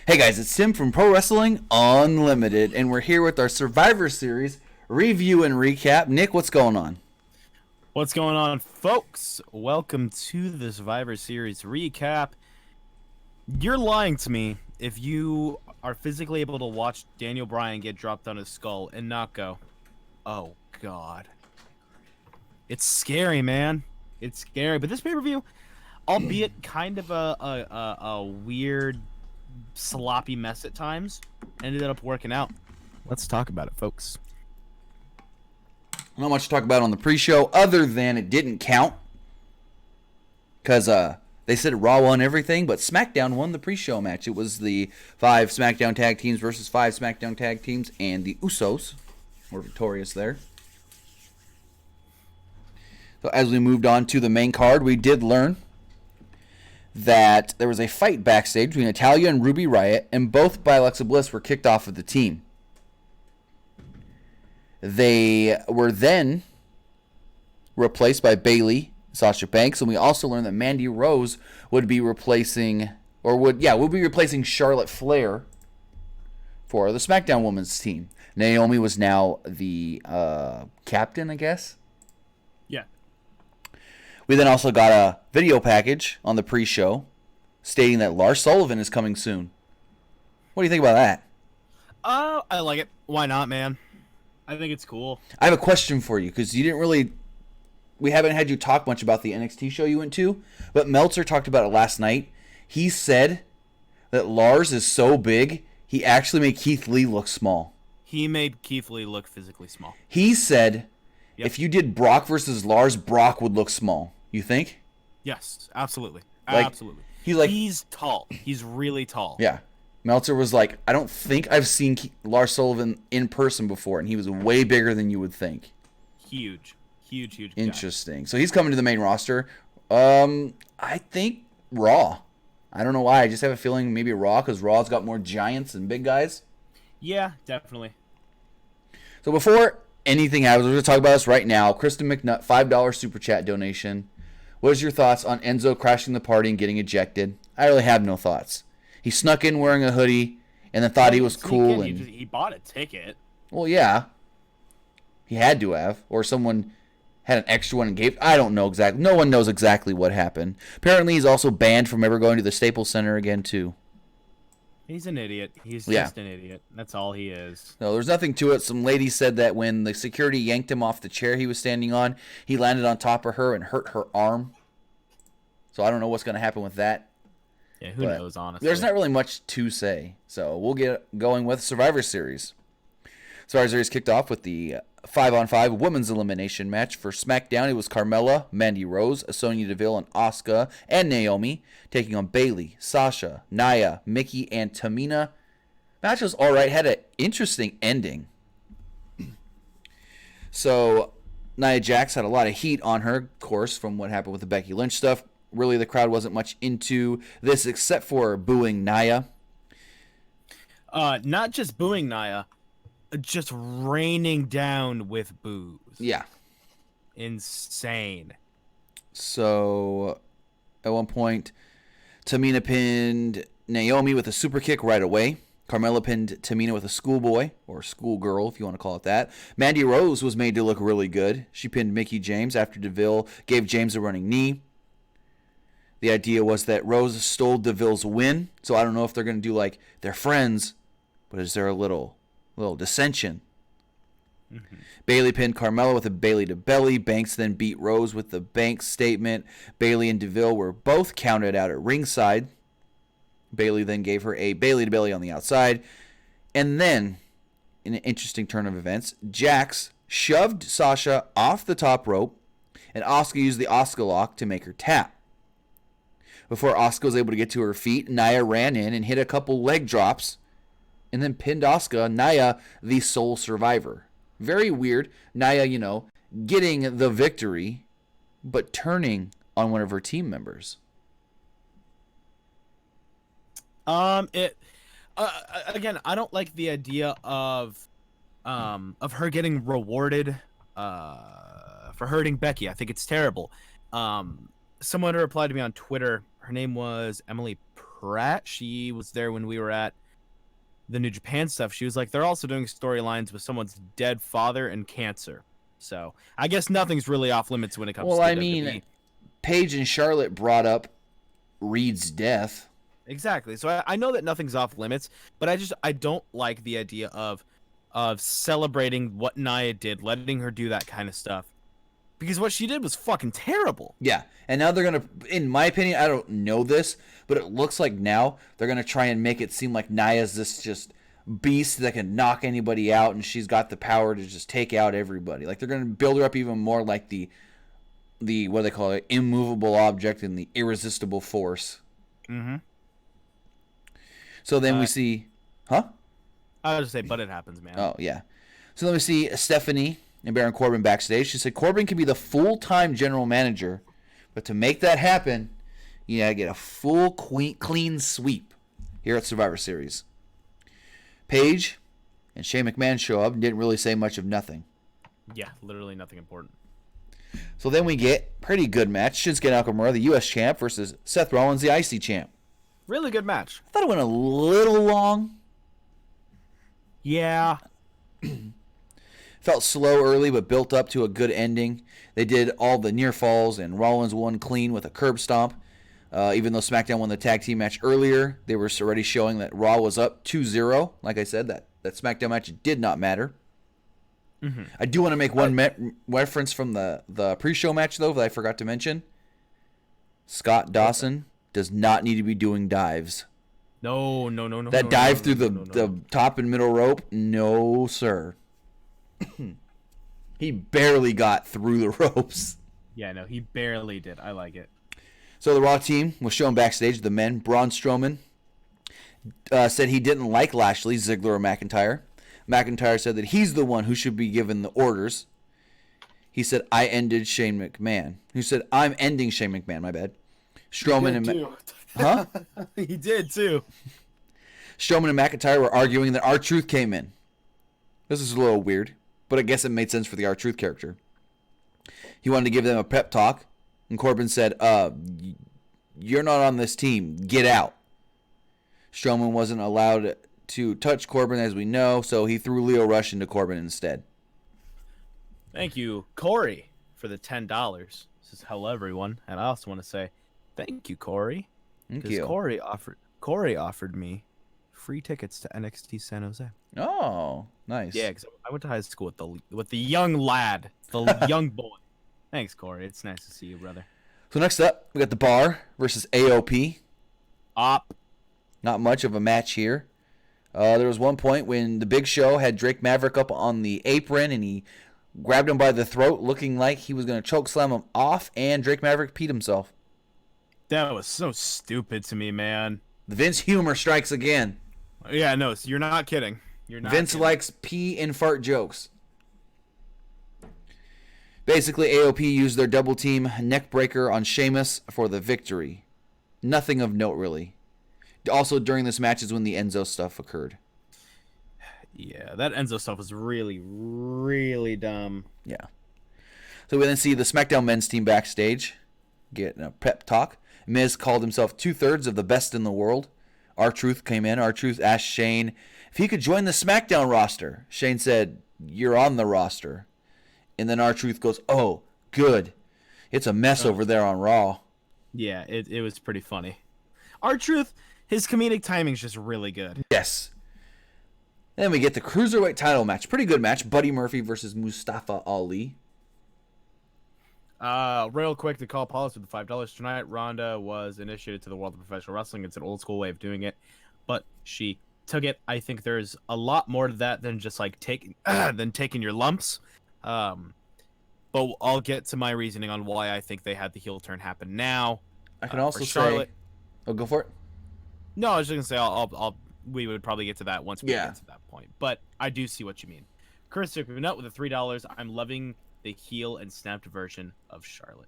Hey guys, it's Tim from Pro Wrestling Unlimited, and we're here with our Survivor Series review and recap. Nick, what's going on? What's going on, folks? Welcome to the Survivor Series recap. You're lying to me if you are physically able to watch Daniel Bryan get dropped on his skull and not go, oh, God. It's scary, man. It's scary. But this pay-per-view, albeit kind of a weird, sloppy mess at times, ended up working out. Let's talk about it, folks. Not much to talk about on the pre-show other than it didn't count because they said Raw won everything, but SmackDown won the pre-show match. It was the 5 SmackDown tag teams versus 5 SmackDown tag teams, and the Usos were victorious there. So as we moved on to the main card, we did learn that there was a fight backstage between Natalya and Ruby Riott, and both by Alexa Bliss were kicked off of the team. They were then replaced by Bayley, Sasha Banks, and we also learned that Mandy Rose would be replacing Charlotte Flair for the SmackDown Women's team. Naomi was now the captain, I guess. Yeah. We then also got a video package on the pre-show stating that Lars Sullivan is coming soon. What do you think about that? I like it. Why not, man? I think it's cool. I have a question for you because we haven't had you talk much about the NXT show you went to, but Meltzer talked about it last night. He said that Lars is so big, he actually made Keith Lee look small. He made Keith Lee look physically small. He said if you did Brock versus Lars, Brock would look small. You think? Yes, absolutely. Like, Absolutely. He's tall. He's really tall. Yeah. Meltzer was like, I don't think I've seen Lars Sullivan in person before, and he was way bigger than you would think. Huge guy. Interesting. So he's coming to the main roster. I think Raw. I don't know why. I just have a feeling maybe Raw because Raw's got more giants and big guys. Yeah, definitely. So before anything happens, we're going to talk about this right now. Kristen McNutt, $5 super chat donation. What is your thoughts on Enzo crashing the party and getting ejected? I really have no thoughts. He snuck in wearing a hoodie and then thought he was cool. He bought a ticket. Well, yeah. He had to have. Or someone had an extra one and gave. I don't know exactly. No one knows exactly what happened. Apparently, he's also banned from ever going to the Staples Center again, too. He's an idiot. He's just an idiot. That's all he is. No, there's nothing to it. Some lady said that when the security yanked him off the chair he was standing on, he landed on top of her and hurt her arm. So I don't know what's going to happen with that. Yeah, who knows, honestly. There's not really much to say. So we'll get going with Survivor Series. Survivor Series kicked off with the 5-on-5 women's elimination match. For SmackDown, it was Carmella, Mandy Rose, Sonya Deville, and Asuka, and Naomi taking on Bayley, Sasha, Nia, Mickey, and Tamina. Match was alright, had an interesting ending. So Nia Jax had a lot of heat on her, of course, from what happened with the Becky Lynch stuff. Really, the crowd wasn't much into this except for booing Nia. Not just booing Nia, just raining down with boos. Yeah. Insane. So, at one point, Tamina pinned Naomi with a super kick right away. Carmella pinned Tamina with a schoolboy, or schoolgirl, if you want to call it that. Mandy Rose was made to look really good. She pinned Mickie James after Deville gave James a running knee. The idea was that Rose stole Deville's win, so I don't know if they're going to do like they're friends, but is there a little dissension? Mm-hmm. Bayley pinned Carmella with a Bayley to belly. Banks then beat Rose with the Banks statement. Bayley and Deville were both counted out at ringside. Bayley then gave her a Bayley to belly on the outside. And then, in an interesting turn of events, Jax shoved Sasha off the top rope, and Asuka used the Asuka lock to make her tap. Before Asuka was able to get to her feet, Nia ran in and hit a couple leg drops and then pinned Asuka, Nia, the sole survivor. Very weird. Nia, getting the victory, but turning on one of her team members. Again, I don't like the idea of her getting rewarded for hurting Becky. I think it's terrible. Someone replied to me on Twitter. Her name was Emily Pratt. She was there when we were at the New Japan stuff. She was like, they're also doing storylines with someone's dead father and cancer. So I guess nothing's really off limits when it comes Well, to I WWE. mean, Paige and Charlotte brought up Reed's death. Exactly. So I know that nothing's off limits, but I don't like the idea of celebrating what Nia did, letting her do that kind of stuff. Because what she did was fucking terrible. Yeah, and now they're going to, in my opinion, I don't know this, but it looks like now they're going to try and make it seem like Nia's this just beast that can knock anybody out, and she's got the power to just take out everybody. Like, they're going to build her up even more like the what do they call it, immovable object and the irresistible force. Mm-hmm. So then we see, huh? I was just say, but it happens, man. Oh, yeah. So then we see Stephanie and Baron Corbin backstage. She said Corbin can be the full-time general manager, but to make that happen, you gotta get a full clean sweep here at Survivor Series. Paige and Shane McMahon show up and didn't really say much of nothing. Yeah, literally nothing important. So then we get pretty good match. Shinsuke Nakamura, the U.S. champ, versus Seth Rollins, the IC champ. Really good match. I thought it went a little long. Yeah. Felt slow early, but built up to a good ending. They did all the near falls, and Rollins won clean with a curb stomp. Even though SmackDown won the tag team match earlier, they were already showing that Raw was up 2-0. Like I said, that SmackDown match did not matter. Mm-hmm. I do want to make one reference from the pre-show match, though, that I forgot to mention. Scott Dawson does not need to be doing dives. No. That dive through the top and middle rope, no, sir. He barely got through the ropes. Yeah, no, he barely did. I like it. So the Raw team was shown backstage. The men, Braun Strowman, said he didn't like Lashley, Ziggler, or McIntyre. McIntyre said that he's the one who should be given the orders. He said, I ended Shane McMahon. He said, I'm ending Shane McMahon, my bad. Strowman and huh? He did too. Strowman and McIntyre were arguing that R-Truth came in. This is a little weird, but I guess it made sense for the R-Truth character. He wanted to give them a pep talk, and Corbin said, you're not on this team. Get out. Strowman wasn't allowed to touch Corbin, as we know, so he threw Leo Rush into Corbin instead. Thank you, Corey, for the $10. This is hello, everyone. And I also want to say thank you, Corey. Thank you. Corey offered me free tickets to NXT San Jose. Oh, nice. Yeah, because I went to high school with the young lad, the young boy. Thanks, Corey. It's nice to see you, brother. So next up, we got The Bar versus AOP. Not much of a match here. There was one point when the Big Show had Drake Maverick up on the apron, and he grabbed him by the throat, looking like he was going to choke slam him off, and Drake Maverick peed himself. That was so stupid to me, man. The Vince humor strikes again. Yeah, no, so you're not kidding. Vince likes pee and fart jokes. Basically, AOP used their double team neck breaker on Sheamus for the victory. Nothing of note, really. Also, during this match is when the Enzo stuff occurred. Yeah, that Enzo stuff was really, really dumb. Yeah. So we then see the SmackDown men's team backstage getting a pep talk. Miz called himself 2/3 of the best in the world. R-Truth came in. R-Truth asked Shane if he could join the SmackDown roster. Shane said, you're on the roster. And then R-Truth goes, oh, good. It's a mess over there on Raw. Yeah, it was pretty funny. R-Truth, his comedic timing's just really good. Yes. Then we get the Cruiserweight title match. Pretty good match. Buddy Murphy versus Mustafa Ali. Real quick to call Paulus with the $5 tonight. Ronda was initiated to the world of professional wrestling. It's an old school way of doing it, but she took it. I think there's a lot more to that than just like taking your lumps. But I'll get to my reasoning on why I think they had the heel turn happen now. I can also Charlotte, say, oh, go for it. No, I was just gonna say we would probably get to that once we get to that point. But I do see what you mean. Chris Nut with the $3. I'm loving the heel and snapped version of Charlotte.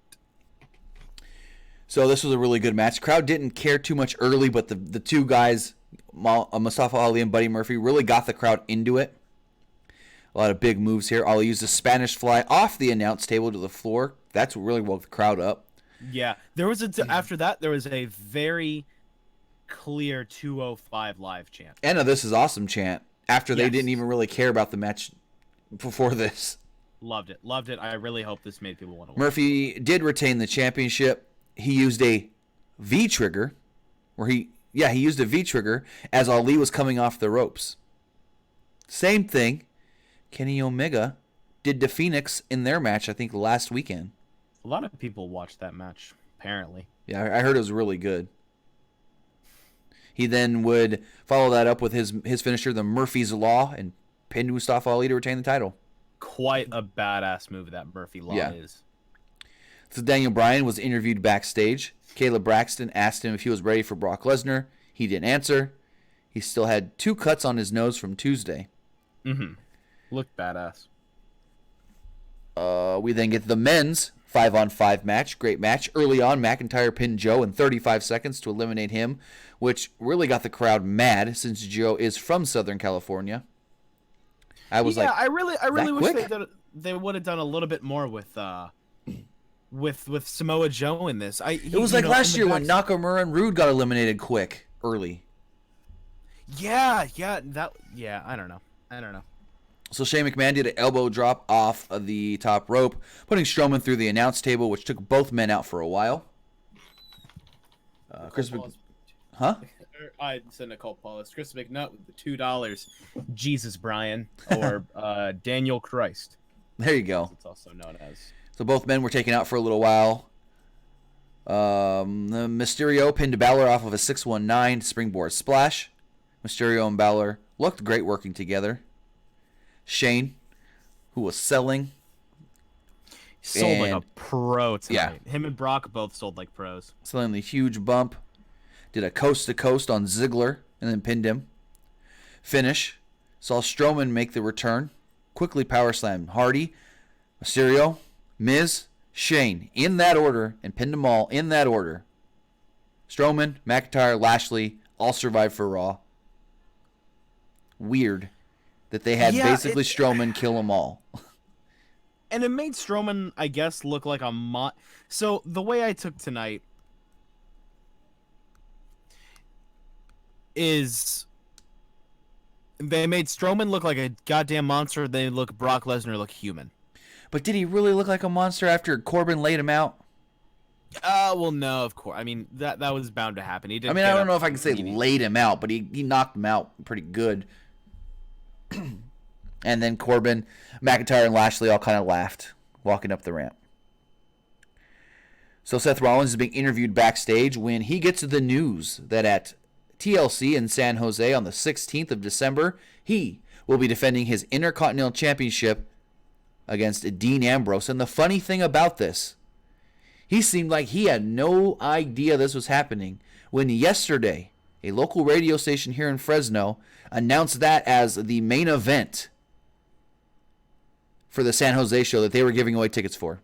So this was a really good match. Crowd didn't care too much early, but the two guys, Mustafa Ali and Buddy Murphy, really got the crowd into it. A lot of big moves here. Ali used a Spanish fly off the announce table to the floor. That's what really woke the crowd up. Yeah, there was after that there was a very clear 205 live chant. And a "This is awesome" chant after they Yes. didn't even really care about the match before this. Loved it. Loved it. I really hope this made people want to watch. Murphy did retain the championship. He used a V trigger, he used a V trigger as Ali was coming off the ropes. Same thing Kenny Omega did to Phoenix in their match, I think, last weekend. A lot of people watched that match, apparently. Yeah, I heard it was really good. He then would follow that up with his finisher, the Murphy's Law, and pinned Mustafa Ali to retain the title. Quite a badass move that Murphy Law is. So Daniel Bryan was interviewed backstage. Caleb Braxton asked him if he was ready for Brock Lesnar. He didn't answer. He still had 2 cuts on his nose from Tuesday. Mm-hmm. Looked badass. We then get the men's 5-on-5 match. Great match. Early on, McIntyre pinned Joe in 35 seconds to eliminate him, which really got the crowd mad since Joe is from Southern California. I really wish they would have done a little bit more with Samoa Joe in this. It was like last year when Nakamura and Rude got eliminated quick early. I don't know. So Shane McMahon did an elbow drop off of the top rope, putting Strowman through the announce table, which took both men out for a while. I said Nicole Paulus. Chris McNutt with the $2. Jesus Brian or Daniel Christ. There you go. It's also known as. So both men were taken out for a little while. The Mysterio pinned Balor off of a 619 springboard splash. Mysterio and Balor looked great working together. Shane, who was selling, sold like a pro tonight. Yeah. Him and Brock both sold like pros. Selling the huge bump. Did a coast-to-coast on Ziggler and then pinned him. Finish. Saw Strowman make the return. Quickly power slammed Hardy, Mysterio, Miz, Shane in that order and pinned them all in that order. Strowman, McIntyre, Lashley all survived for Raw. Weird that they had basically Strowman kill them all. And it made Strowman, I guess, look like a So the way I took tonight is they made Strowman look like a goddamn monster. They look Brock Lesnar look human. But did he really look like a monster after Corbin laid him out? Well, no, of course. I mean, that was bound to happen. He didn't. I don't know if I can say laid him out, but he knocked him out pretty good. And then Corbin, McIntyre, and Lashley all kind of laughed walking up the ramp. So Seth Rollins is being interviewed backstage when he gets the news that at TLC in San Jose on the 16th of December, he will be defending his Intercontinental Championship against Dean Ambrose. And the funny thing about this, he seemed like he had no idea this was happening when yesterday a local radio station here in Fresno announced that as the main event for the San Jose show that they were giving away tickets for.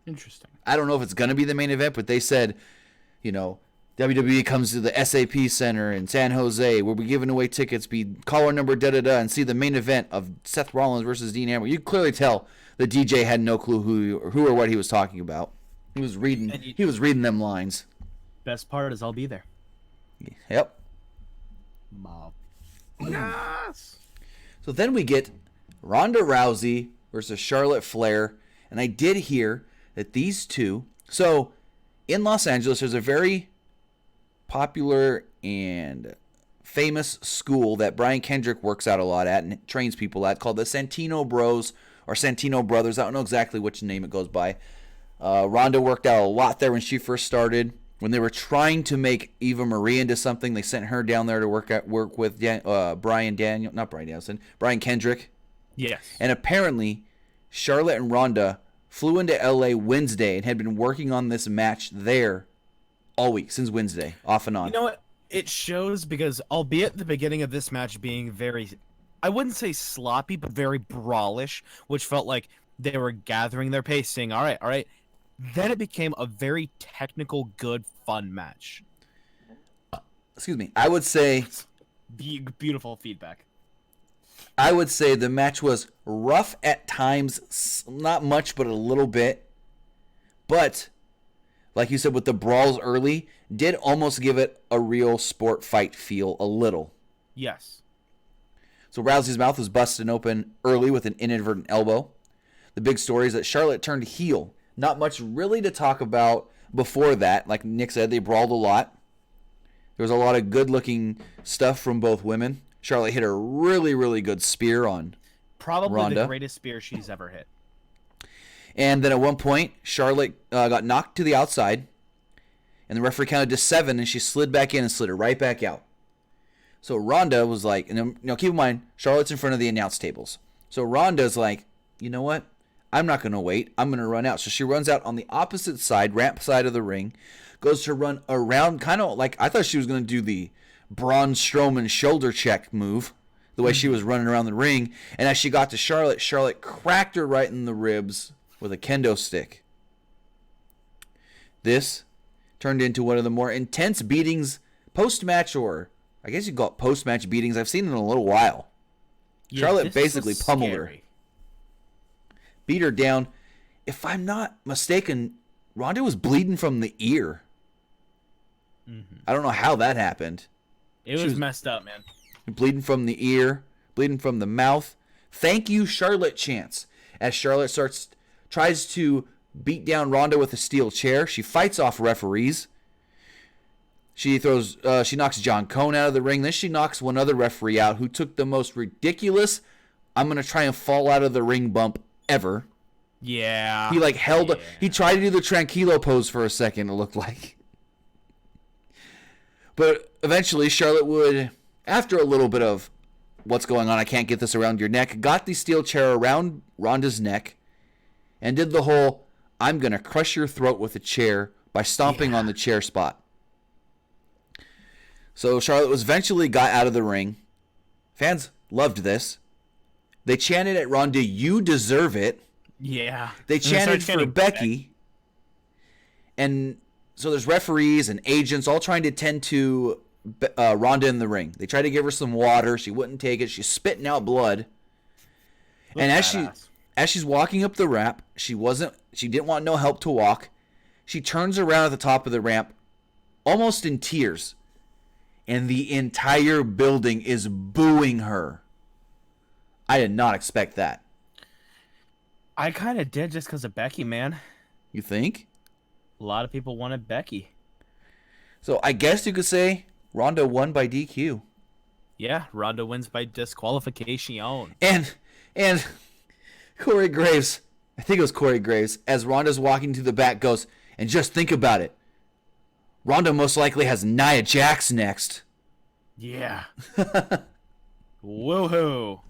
Interesting. I don't know if it's going to be the main event, but they said, WWE comes to the SAP Center in San Jose. We'll be giving away tickets, be caller number da-da-da, and see the main event of Seth Rollins versus Dean Ambrose. You clearly tell the DJ had no clue who or what he was talking about. He was reading them lines. Best part is I'll be there. Yep. Mob. Yes. So then we get Ronda Rousey versus Charlotte Flair. And I did hear that these two... So, in Los Angeles, there's a very popular and famous school that Brian Kendrick works out a lot at and trains people at called the Santino Bros or Santino Brothers. I don't know exactly which name it goes by. Ronda worked out a lot there when she first started. When they were trying to make Eva Marie into something, they sent her down there to work with Brian Kendrick. Yes. And apparently, Charlotte and Ronda flew into LA Wednesday and had been working on this match there all week, since Wednesday, off and on. You know what? It shows because, albeit the beginning of this match being very, I wouldn't say sloppy, but very brawlish, which felt like they were gathering their pace, saying, all right. Then it became a very technical, good, fun match. Excuse me. I would say... Beautiful feedback. I would say the match was rough at times, not much, but a little bit. But, like you said, with the brawls early, did almost give it a real sport fight feel a little. Yes. So Rousey's mouth was busted open early with an inadvertent elbow. The big story is that Charlotte turned heel. Not much really to talk about before that. Like Nick said, they brawled a lot. There was a lot of good-looking stuff from both women. Charlotte hit a really, really good spear on Probably Ronda. the greatest spear she's ever hit. And then at one point, Charlotte got knocked to the outside, and the referee counted to 7, and she slid back in and slid her right back out. So Ronda was like, and keep in mind, Charlotte's in front of the announce tables. So Ronda's like, you know what? I'm not going to wait. I'm going to run out. So she runs out on the opposite side, ramp side of the ring, goes to run around, kind of like, I thought she was going to do the Braun Strowman shoulder check move, the way she was running around the ring. And as she got to Charlotte, Charlotte cracked her right in the ribs with a kendo stick. This turned into one of the more intense beatings post-match, or I guess you call it post-match beatings, I've seen in a little while. Yeah, Charlotte basically pummeled her. Beat her down. If I'm not mistaken, Ronda was bleeding from the ear. I don't know how that happened. It was messed up, man. Bleeding from the ear, bleeding from the mouth. Thank you, Charlotte chants. As Charlotte tries to beat down Ronda with a steel chair, she fights off referees. She knocks John Cone out of the ring. Then she knocks one other referee out who took the most ridiculous, I'm going to try and fall out of the ring bump ever. Yeah. He tried to do the Tranquilo pose for a second, it looked like. But eventually, Charlotte would, after a little bit of, what's going on, I can't get this around your neck, got the steel chair around Ronda's neck and did the whole, I'm going to crush your throat with a chair by stomping on the chair spot. So Charlotte was eventually got out of the ring. Fans loved this. They chanted at Ronda, "You deserve it." Yeah. They chanted for Becky. And so there's referees and agents all trying to tend to Ronda in the ring. They tried to give her some water. She wouldn't take it. She's spitting out blood. And as she's walking up the ramp, she didn't want no help to walk. She turns around at the top of the ramp, almost in tears. And the entire building is booing her. I did not expect that. I kind of did just because of Becky, man. You think? A lot of people wanted Becky. So I guess you could say Ronda won by DQ. Yeah, Ronda wins by disqualification. And Corey Graves, I think it was Corey Graves, as Ronda's walking to the back goes, and just think about it. Ronda most likely has Nia Jax next. Yeah. Woohoo.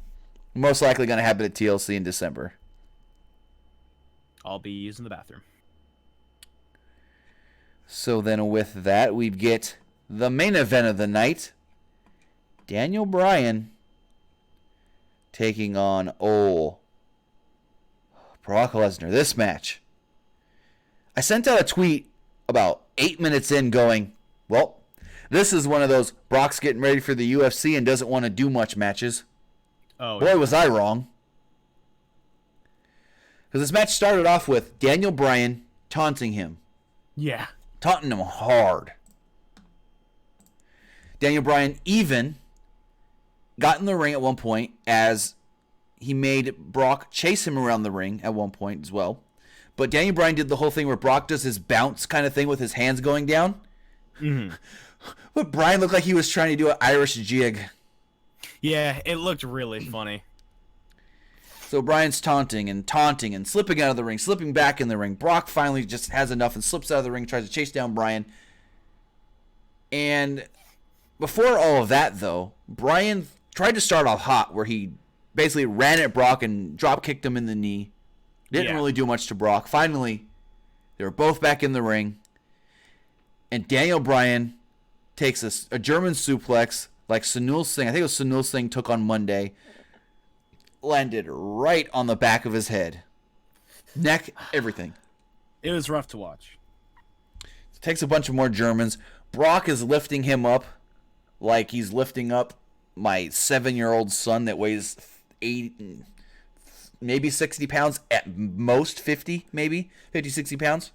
Most likely going to happen at TLC in December. I'll be using the bathroom. So then with that, we'd get the main event of the night. Daniel Bryan taking on Brock Lesnar. This match. I sent out a tweet about 8 minutes in going, well, this is one of those Brock's getting ready for the UFC and doesn't want to do much matches. Oh, Boy, was I wrong. Because this match started off with Daniel Bryan taunting him. Yeah. Taunting him hard. Daniel Bryan even got in the ring at one point as he made Brock chase him around the ring at one point as well. But Daniel Bryan did the whole thing where Brock does his bounce kind of thing with his hands going down. Mm-hmm. But Bryan looked like he was trying to do an Irish jig. Yeah, it looked really funny. So Bryan's taunting and slipping out of the ring, slipping back in the ring. Brock finally just has enough and slips out of the ring, tries to chase down Bryan. And before all of that, though, Bryan tried to start off hot, where he basically ran at Brock and drop kicked him in the knee. Didn't really do much to Brock. Finally, they were both back in the ring. And Daniel Bryan takes a German suplex like Sunil Singh. I think it was Sunil Singh took on Monday. Landed right on the back of his head. Neck, everything. It was rough to watch. Takes a bunch of more Germans. Brock is lifting him up like he's lifting up my 7-year-old son that weighs 80, maybe 60 pounds, at most 50, maybe 50, 60 pounds.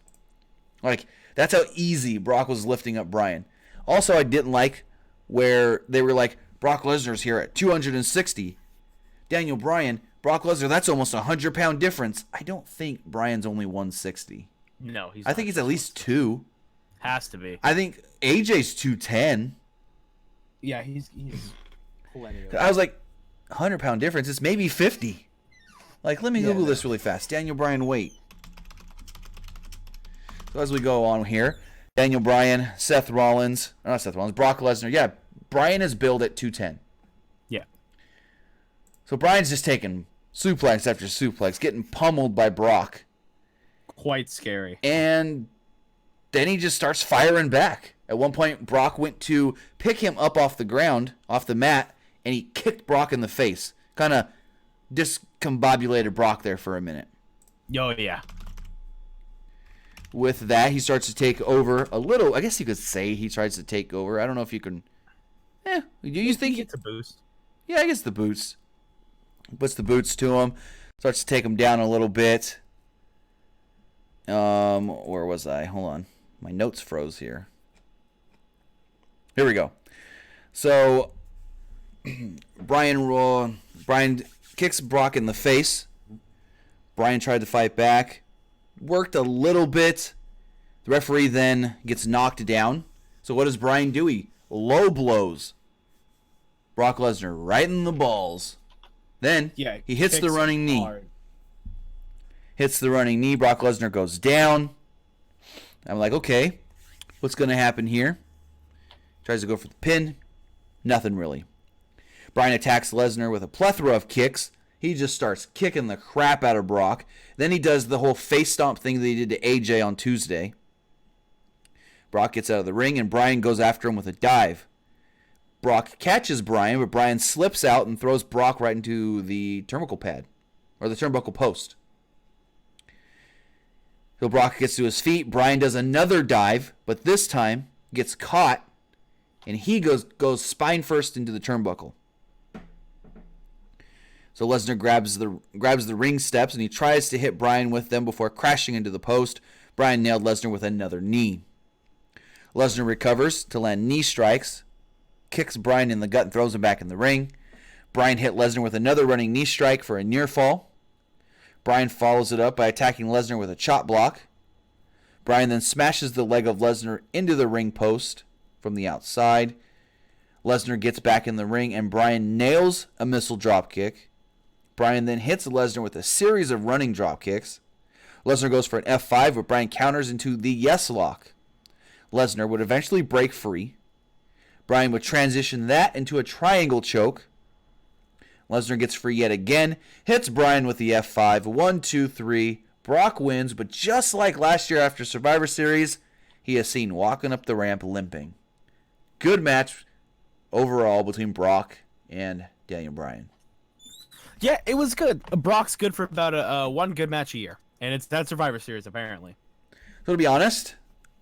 Like, That's how easy Brock was lifting up Bryan. Also, I didn't like where they were like, Brock Lesnar's here at 260. Daniel Bryan, Brock Lesnar, that's almost a 100-pound difference. I don't think Bryan's only 160. No, he's. I think he's at least 2. Has to be. I think AJ's 210. Yeah, he's plenty of. I was like, 100-pound difference. It's maybe 50. Like, let me Google this really fast. Daniel Bryan weight. So as we go on here, Daniel Bryan, Seth Rollins, or not Seth Rollins, Brock Lesnar. Yeah, Bryan is billed at 210. Yeah. So Bryan's just taking suplex after suplex, getting pummeled by Brock. Quite scary. And then he just starts firing back. At one point, Brock went to pick him up off the ground, off the mat, and he kicked Brock in the face. Kind of discombobulated Brock there for a minute. Oh, yeah. With that, he starts to take over a little. I guess you could say he tries to take over. I don't know if you can. Do you think he gets a boost? Yeah, I guess the boots. Puts the boots to him. Starts to take him down a little bit. Where was I? Hold on. My notes froze here. Here we go. So, Bryan kicks Brock in the face. Bryan tried to fight back. Worked a little bit. The referee then gets knocked down. So what does Bryan do? He low blows Brock Lesnar right in the balls. Then he hits the running knee. Hits the running knee. Brock Lesnar goes down. I'm like, okay, what's going to happen here? Tries to go for the pin. Nothing really. Bryan attacks Lesnar with a plethora of kicks. He just starts kicking the crap out of Brock. Then he does the whole face stomp thing that he did to AJ on Tuesday. Brock gets out of the ring, and Bryan goes after him with a dive. Brock catches Bryan, but Bryan slips out and throws Brock right into the turnbuckle pad, or the turnbuckle post. So Brock gets to his feet. Bryan does another dive, but this time gets caught, and he goes spine first into the turnbuckle. So Lesnar grabs the ring steps, and he tries to hit Bryan with them before crashing into the post. Bryan nailed Lesnar with another knee. Lesnar recovers to land knee strikes, kicks Bryan in the gut and throws him back in the ring. Bryan hit Lesnar with another running knee strike for a near fall. Bryan follows it up by attacking Lesnar with a chop block. Bryan then smashes the leg of Lesnar into the ring post from the outside. Lesnar gets back in the ring, and Bryan nails a missile dropkick. Bryan then hits Lesnar with a series of running drop kicks. Lesnar goes for an F5, but Bryan counters into the yes lock. Lesnar would eventually break free. Bryan would transition that into a triangle choke. Lesnar gets free yet again, hits Bryan with the F5. 1, 2, 3. Brock wins, but just like last year after Survivor Series, he is seen walking up the ramp limping. Good match overall between Brock and Daniel Bryan. Yeah, it was good. Brock's good for about one good match a year, and it's that Survivor Series apparently. So to be honest,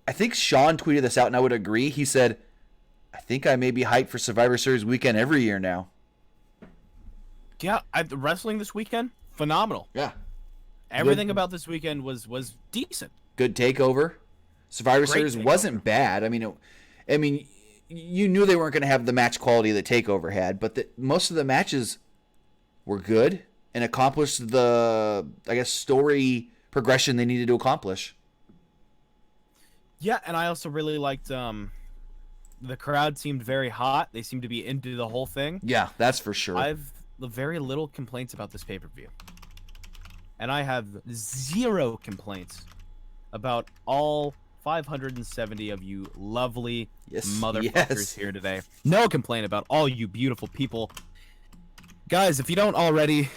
I think Sean tweeted this out, and I would agree. He said, I think I may be hyped for Survivor Series weekend every year now. Yeah, the wrestling this weekend, phenomenal. Yeah. Everything about this weekend was decent. Good takeover. Survivor Series wasn't bad. I mean, you knew they weren't going to have the match quality that Takeover had, but most of the matches were good and accomplished the, I guess, story progression they needed to accomplish. Yeah, and I also really liked the crowd seemed very hot. They seemed to be into the whole thing. Yeah, that's for sure. I've very little complaints about this pay-per-view. And I have 0 complaints about all 570 of you lovely motherfuckers here today. No complaint about all you beautiful people. Guys, if you don't already,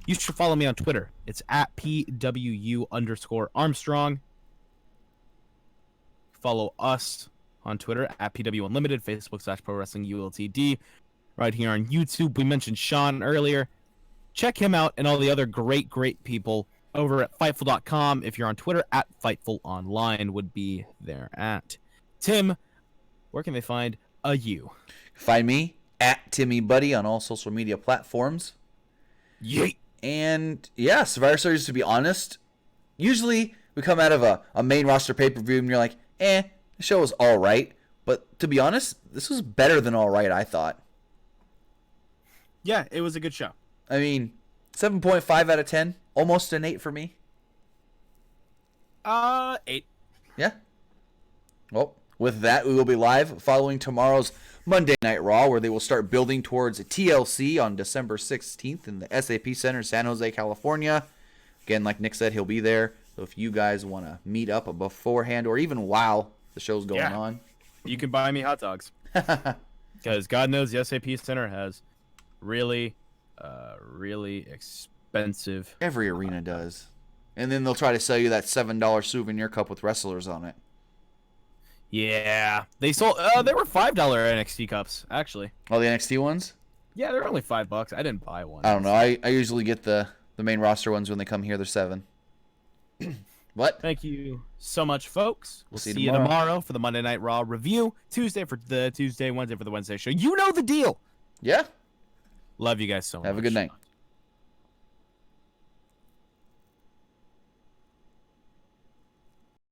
you should follow me on Twitter. It's at PWU_Armstrong. Follow us on Twitter at PWUnlimited, Facebook/ProWrestlingULTD. Right here on YouTube. We mentioned Sean earlier. Check him out and all the other great people over at Fightful.com. If you're on Twitter, at FightfulOnline would be there at. Tim, where can they find you? Find me at TimmyBuddy on all social media platforms. Yeet. And yeah, Survivor Series, to be honest, usually we come out of a main roster pay-per-view and you're like, The show was all right. But to be honest, this was better than all right, I thought. Yeah, it was a good show. I mean, 7.5 out of 10. Almost an 8 for me. 8. Yeah. Well, with that, we will be live following tomorrow's Monday Night Raw, where they will start building towards a TLC on December 16th in the SAP Center, San Jose, California. Again, like Nick said, he'll be there. So if you guys want to meet up beforehand or even while the show's going on, you can buy me hot dogs. Because God knows the SAP Center has really expensive. Every arena does. And then they'll try to sell you that $7 souvenir cup with wrestlers on it. Yeah, they sold. They were $5 NXT cups actually. All the NXT ones? Yeah, they're only $5. I didn't buy one. I don't know. I usually get the main roster ones when they come here. They're $7. What? Thank you so much, folks. We'll see you tomorrow. tomorrow for the Monday Night Raw review. Tuesday for the Tuesday, Wednesday for the Wednesday show. You know the deal. Yeah. Love you guys so much. Have a good night.